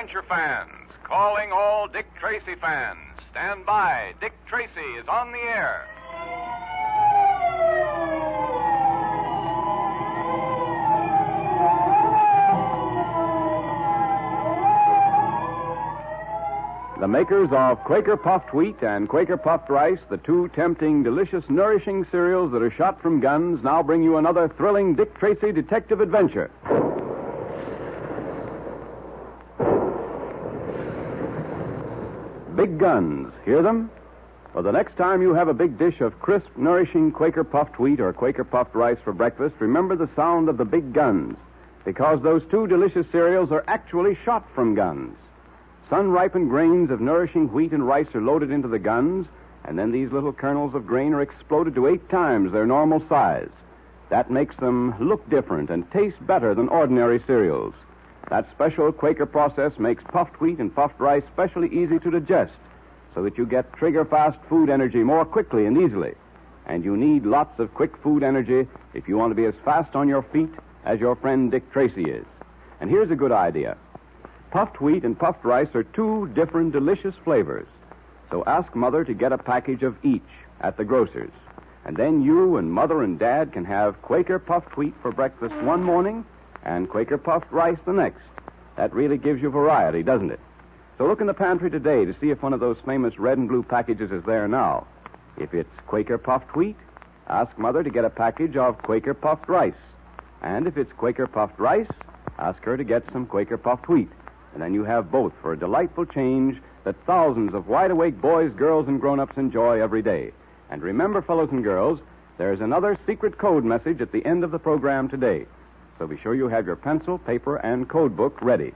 adventure fans. Calling all Dick Tracy fans. Stand by. Dick Tracy is on the air. The makers of Quaker Puffed Wheat and Quaker Puffed Rice, the two tempting, delicious, nourishing cereals that are shot from guns, now bring you another thrilling Dick Tracy detective adventure. Big guns. Hear them? Well, the next time you have a big dish of crisp, nourishing Quaker Puffed Wheat or Quaker Puffed Rice for breakfast, remember the sound of the big guns, because those two delicious cereals are actually shot from guns. Sun-ripened grains of nourishing wheat and rice are loaded into the guns, and then these little kernels of grain are exploded to 8 times their normal size. That makes them look different and taste better than ordinary cereals. That special Quaker process makes puffed wheat and puffed rice specially easy to digest, so that you get trigger-fast food energy more quickly and easily. And you need lots of quick food energy if you want to be as fast on your feet as your friend Dick Tracy is. And here's a good idea. Puffed wheat and puffed rice are two different delicious flavors. So ask Mother to get a package of each at the grocer's. And then you and Mother and Dad can have Quaker puffed wheat for breakfast one morning and Quaker puffed rice the next. That really gives you variety, doesn't it? So look in the pantry today to see if one of those famous red and blue packages is there now. If it's Quaker puffed wheat, ask Mother to get a package of Quaker puffed rice. And if it's Quaker puffed rice, ask her to get some Quaker puffed wheat. And then you have both for a delightful change that thousands of wide-awake boys, girls, and grown-ups enjoy every day. And remember, fellows and girls, there's another secret code message at the end of the program today. So be sure you have your pencil, paper, and code book ready.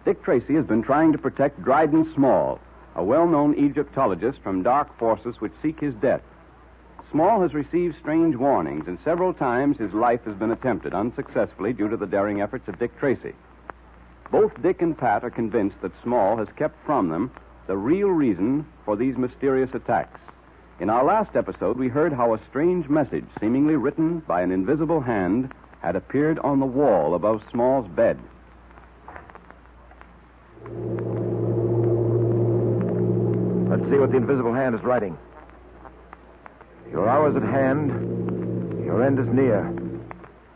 Dick Tracy has been trying to protect Dryden Small, a well-known Egyptologist, from dark forces which seek his death. Small has received strange warnings, and several times his life has been attempted unsuccessfully due to the daring efforts of Dick Tracy. Both Dick and Pat are convinced that Small has kept from them the real reason for these mysterious attacks. In our last episode, we heard how a strange message, seemingly written by an invisible hand, had appeared on the wall above Small's bed. Let's see what the invisible hand is writing. Your hour is at hand. Your end is near.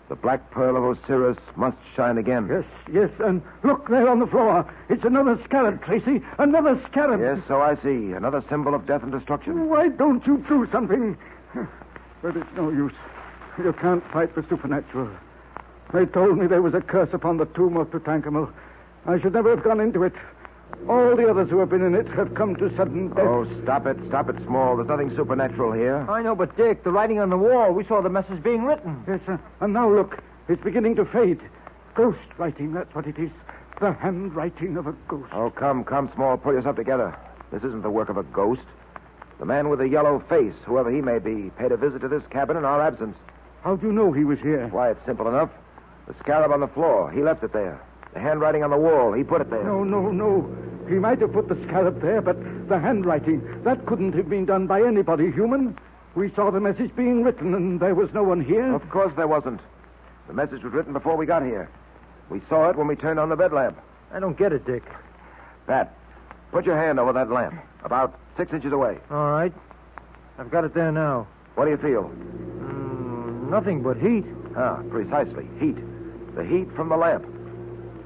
The black pearl of Osiris must shine again. Yes, and look there on the floor. It's another scarab, Tracy. Another scarab. Yes, so I see. Another symbol of death and destruction. Why don't you do something? But it's no use. You can't fight the supernatural. They told me there was a curse upon the tomb of Tutankhamun. I should never have gone into it. All the others who have been in it have come to sudden death. Oh, stop it, Small. There's nothing supernatural here. I know, but Dick, the writing on the wall, we saw the message being written. Yes, sir. And now look, it's beginning to fade. Ghost writing, that's what it is. The handwriting of a ghost. Oh, come, Small, pull yourself together. This isn't the work of a ghost. The man with the yellow face, whoever he may be, paid a visit to this cabin in our absence. How do you know he was here? Why, it's simple enough. The scarab on the floor, he left it there. The handwriting on the wall, he put it there. No. He might have put the scarab there, but the handwriting, that couldn't have been done by anybody human. We saw the message being written, and there was no one here. Of course there wasn't. The message was written before we got here. We saw it when we turned on the bed lamp. I don't get it, Dick. Pat, put your hand over that lamp, about 6 inches away. All right. I've got it there now. What do you feel? Nothing but heat. Ah, precisely. Heat. The heat from the lamp.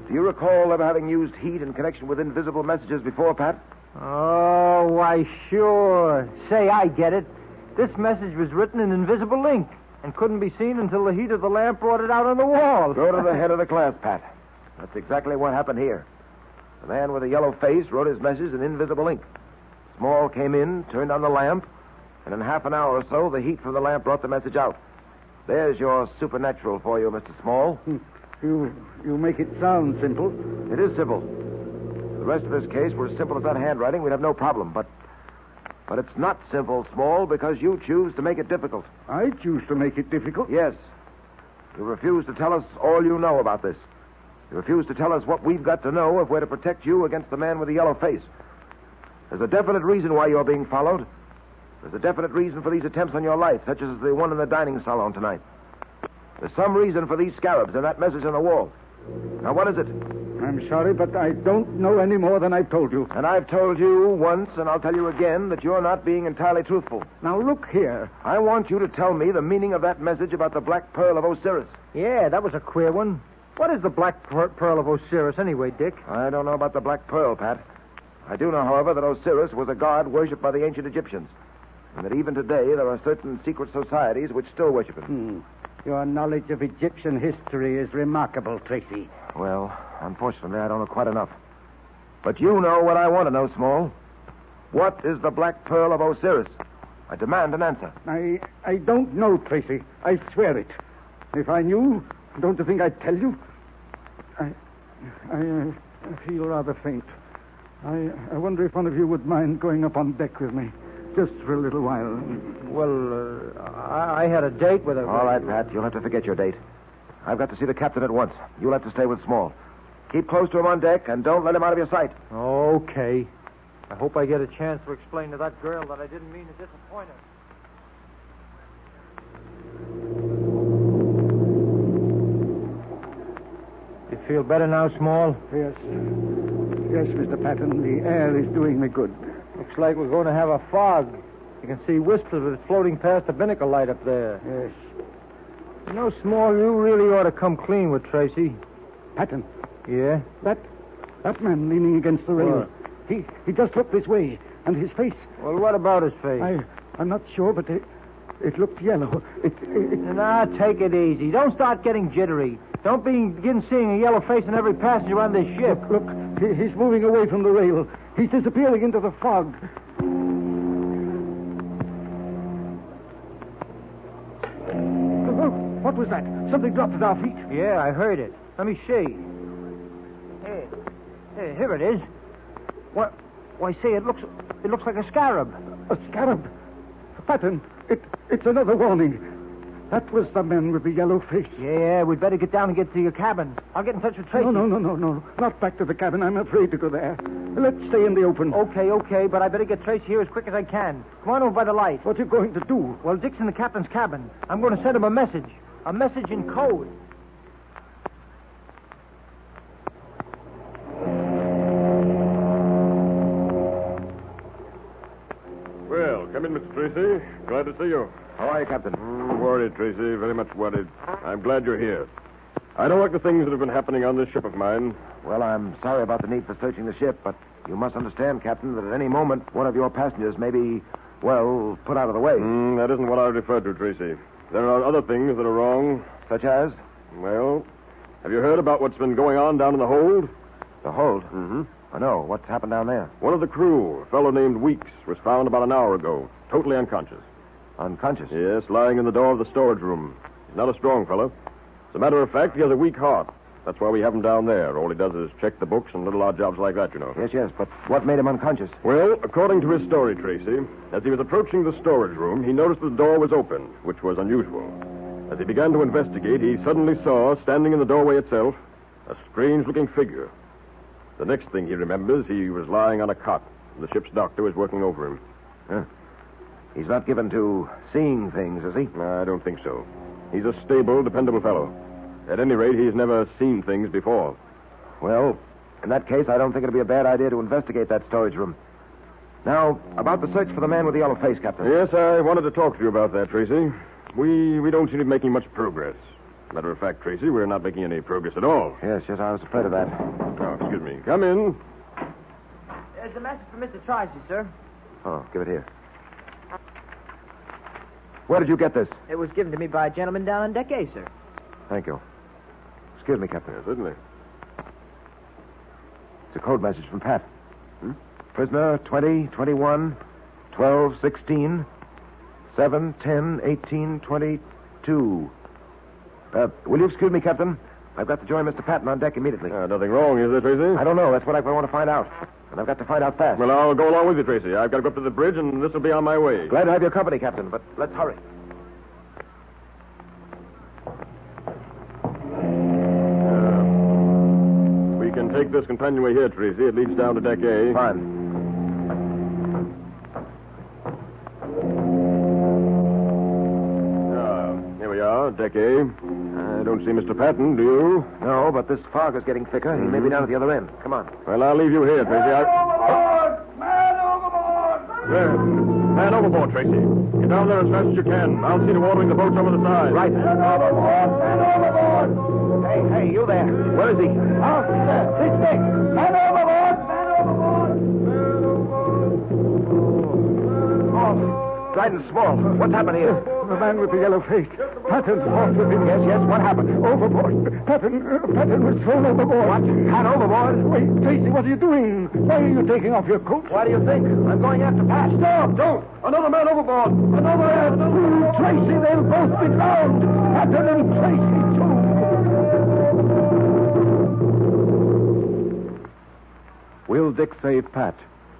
Do you recall ever having used heat in connection with invisible messages before, Pat? Oh, why, sure. Say, I get it. This message was written in invisible ink and couldn't be seen until the heat of the lamp brought it out on the wall. Go to the head of the class, Pat. That's exactly what happened here. The man with the yellow face wrote his message in invisible ink. Small came in, turned on the lamp, and in half an hour or so, the heat from the lamp brought the message out. There's your supernatural for you, Mr. Small. You make it sound simple. It is simple. If the rest of this case were as simple as that handwriting, we'd have no problem. But it's not simple, Small, because you choose to make it difficult. I choose to make it difficult? Yes. You refuse to tell us all you know about this. You refuse to tell us what we've got to know if we're to protect you against the man with the yellow face. There's a definite reason why you're being followed. There's a definite reason for these attempts on your life, such as the one in the dining salon tonight. There's some reason for these scarabs and that message on the wall. Now, what is it? I'm sorry, but I don't know any more than I've told you. And I've told you once, and I'll tell you again, that you're not being entirely truthful. Now, look here. I want you to tell me the meaning of that message about the Black Pearl of Osiris. Yeah, that was a queer one. What is the Black Pearl of Osiris anyway, Dick? I don't know about the Black Pearl, Pat. I do know, however, that Osiris was a god worshipped by the ancient Egyptians, and that even today there are certain secret societies which still worship him. Your knowledge of Egyptian history is remarkable, Tracy. Well, unfortunately, I don't know quite enough. But you know what I want to know, Small. What is the Black Pearl of Osiris? I demand an answer. I don't know, Tracy. I swear it. If I knew, don't you think I'd tell you? I feel rather faint. I wonder if one of you would mind going up on deck with me, just for a little while. Well, I had a date with her. All right, Pat, you'll have to forget your date. I've got to see the captain at once. You'll have to stay with Small. Keep close to him on deck, and don't let him out of your sight. Okay. I hope I get a chance to explain to that girl that I didn't mean to disappoint her. You feel better now, Small? Yes. Yes, Mr. Patton, the air is doing me good. Looks like we're going to have a fog. You can see wisps of it floating past the binnacle light up there. Yes. You know, Small, you really ought to come clean with Tracy. Patton. Yeah? That man leaning against the rail. What? He just looked this way, and his face. Well, what about his face? I'm not sure, but it looked yellow. Now, take it easy. Don't start getting jittery. Don't begin seeing a yellow face in every passenger on this ship. Look, he's moving away from the rail. He's disappearing into the fog. Oh, what was that? Something dropped at our feet. Yeah, I heard it. Let me see. Hey, here it is. What? Why, say, it looks like a scarab. A scarab? Patton, it's another warning. That was the man with the yellow face. Yeah, we'd better get down and get to your cabin. I'll get in touch with Tracy. No. Not back to the cabin. I'm afraid to go there. Let's stay in the open. Okay, but I better get Tracy here as quick as I can. Come on over by the light. What are you going to do? Well, Dick's in the captain's cabin. I'm going to send him a message. A message in code. Well, come in, Mr. Tracy. Glad to see you. How are you, Captain? Worried, Tracy. Very much worried. I'm glad you're here. I don't like the things that have been happening on this ship of mine. Well, I'm sorry about the need for searching the ship, but you must understand, Captain, that at any moment one of your passengers may be, well, put out of the way. That isn't what I referred to, Tracy. There are other things that are wrong. Such as? Well, have you heard about what's been going on down in the hold? The hold? Mm-hmm. I know. What's happened down there? One of the crew, a fellow named Weeks, was found about an hour ago, totally unconscious. Unconscious? Yes, lying in the door of the storage room. He's not a strong fellow. As a matter of fact, he has a weak heart. That's why we have him down there. All he does is check the books and little odd jobs like that, you know. Yes, but what made him unconscious? Well, according to his story, Tracy, as he was approaching the storage room, he noticed the door was open, which was unusual. As he began to investigate, he suddenly saw, standing in the doorway itself, a strange-looking figure. The next thing he remembers, he was lying on a cot. The ship's doctor was working over him. Huh. He's not given to seeing things, is he? I don't think so. He's a stable, dependable fellow. At any rate, he's never seen things before. Well, in that case, I don't think it'd be a bad idea to investigate that storage room. Now, about the search for the man with the yellow face, Captain. Yes, I wanted to talk to you about that, Tracy. We don't seem to be making much progress. Matter of fact, Tracy, we're not making any progress at all. Yes, I was afraid of that. Oh, excuse me. Come in. There's a message from Mr. Tracy, sir. Oh, give it here. Where did you get this? It was given to me by a gentleman down on deck A, sir. Thank you. Excuse me, Captain. Yeah, certainly. It's a code message from Pat. Prisoner 20, 21, 12, 16, 7, 10, 18, 22. Will you excuse me, Captain? I've got to join Mr. Patton on deck immediately. Nothing wrong, is there, Tracy? I don't know. That's what I want to find out. And I've got to find out fast. Well, I'll go along with you, Tracy. I've got to go up to the bridge, and this will be on my way. Glad to have your company, Captain, but let's hurry. We can take this companionway here, Tracy. It leads down to deck A. Fine. Here we are. Deckey. I don't see Mr. Patton, do you? No, but this fog is getting thicker. He may be down at the other end. Come on. Well, I'll leave you here, Tracy. Overboard! Man overboard! There. Man overboard, Tracy. Get down there as fast as you can. I'll see to ordering the boats over the side. Right. Man overboard! Man overboard! Hey, you there. Where is he? Oh, there. It's Dick. Man overboard! Man overboard! Oh, Dryden Small. What's happened here? The man with the yellow face. Patton fought with him. Yes, what happened? Overboard. Patton was thrown overboard. What? Pat overboard? Wait, Tracy, what are you doing? Why are you taking off your coat? Why do you think? I'm going after Pat. Stop! Don't! Another man overboard! Another man! Tracy, they'll both be drowned! Patton and Tracy, too! Will Dick save Pat?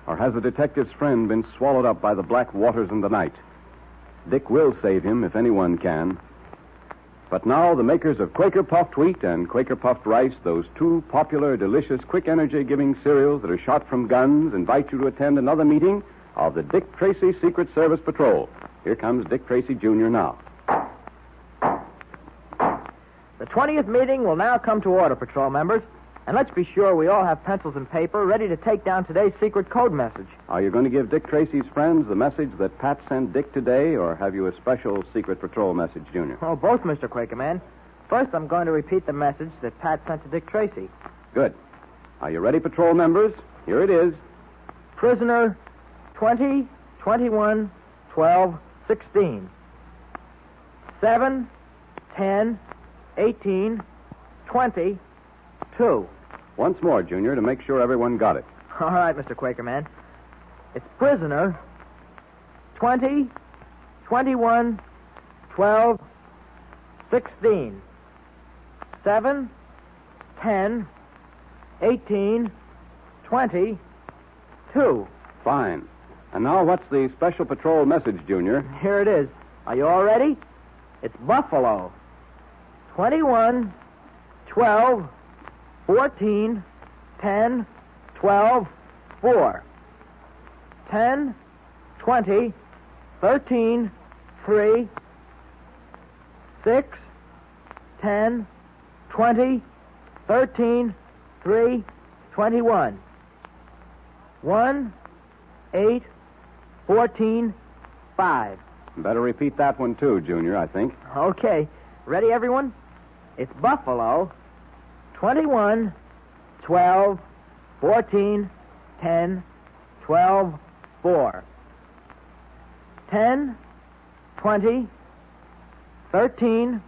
Or has the detective's friend been swallowed up by the black waters in the night? Dick will save him if anyone can. But now the makers of Quaker Puffed Wheat and Quaker Puffed Rice, those two popular, delicious, quick energy-giving cereals that are shot from guns, invite you to attend another meeting of the Dick Tracy Secret Service Patrol. Here comes Dick Tracy, Jr. now. The 20th meeting will now come to order, patrol members. And let's be sure we all have pencils and paper ready to take down today's secret code message. Are you going to give Dick Tracy's friends the message that Pat sent Dick today, or have you a special secret patrol message, Junior? Oh, both, Mr. Quakerman. First, I'm going to repeat the message that Pat sent to Dick Tracy. Good. Are you ready, patrol members? Here it is. Prisoner 20, 21, 12, 16. 7, 10, 18, 20, 2. Once more, Junior, to make sure everyone got it. All right, Mr. Quakerman. It's prisoner 20, 21, 12, 16. 7, 10, 18, 20, 2. Fine. And now what's the special patrol message, Junior? Here it is. Are you all ready? It's Buffalo. 21, 12, 14, 10, 12, 4. 10, 20, 13, 3, 6, 10, 20, 13, 3, 21. 1, 8, 14, 5. Better repeat that one, too, Junior, I think. Okay. Ready, everyone? It's Buffalo. 21, 12, 14, 10, 12, 4. 10, 20, 13,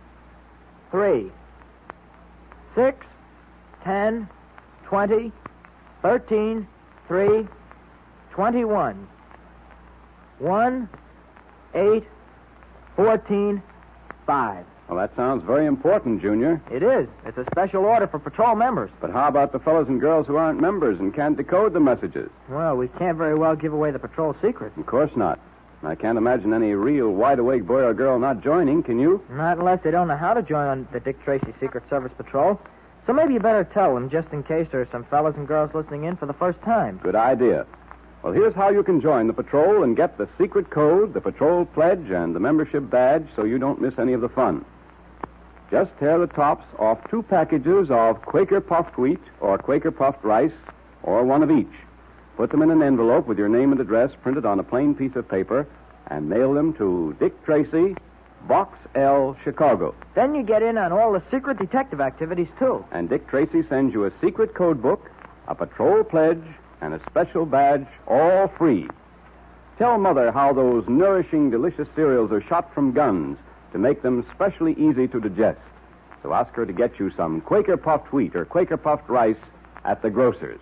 3. 6, 10, 20, 13, 3, 21. 1, 8, 14, 5. Well, that sounds very important, Junior. It is. It's a special order for patrol members. But how about the fellows and girls who aren't members and can't decode the messages? Well, we can't very well give away the patrol secret. Of course not. I can't imagine any real wide-awake boy or girl not joining, can you? Not unless they don't know how to join on the Dick Tracy Secret Service Patrol. So maybe you better tell them, just in case there are some fellas and girls listening in for the first time. Good idea. Well, here's how you can join the patrol and get the secret code, the patrol pledge, and the membership badge so you don't miss any of the fun. Just tear the tops off 2 packages of Quaker Puffed Wheat or Quaker Puffed Rice, or one of each. Put them in an envelope with your name and address printed on a plain piece of paper and mail them to Dick Tracy, Box L, Chicago. Then you get in on all the secret detective activities, too. And Dick Tracy sends you a secret code book, a patrol pledge, and a special badge, all free. Tell Mother how those nourishing, delicious cereals are shot from guns to make them specially easy to digest. So ask her to get you some Quaker Puffed Wheat or Quaker Puffed Rice at the grocer's.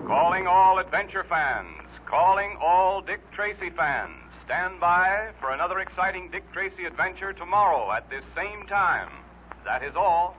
Calling all adventure fans. Calling all Dick Tracy fans. Stand by for another exciting Dick Tracy adventure tomorrow at this same time. That is all.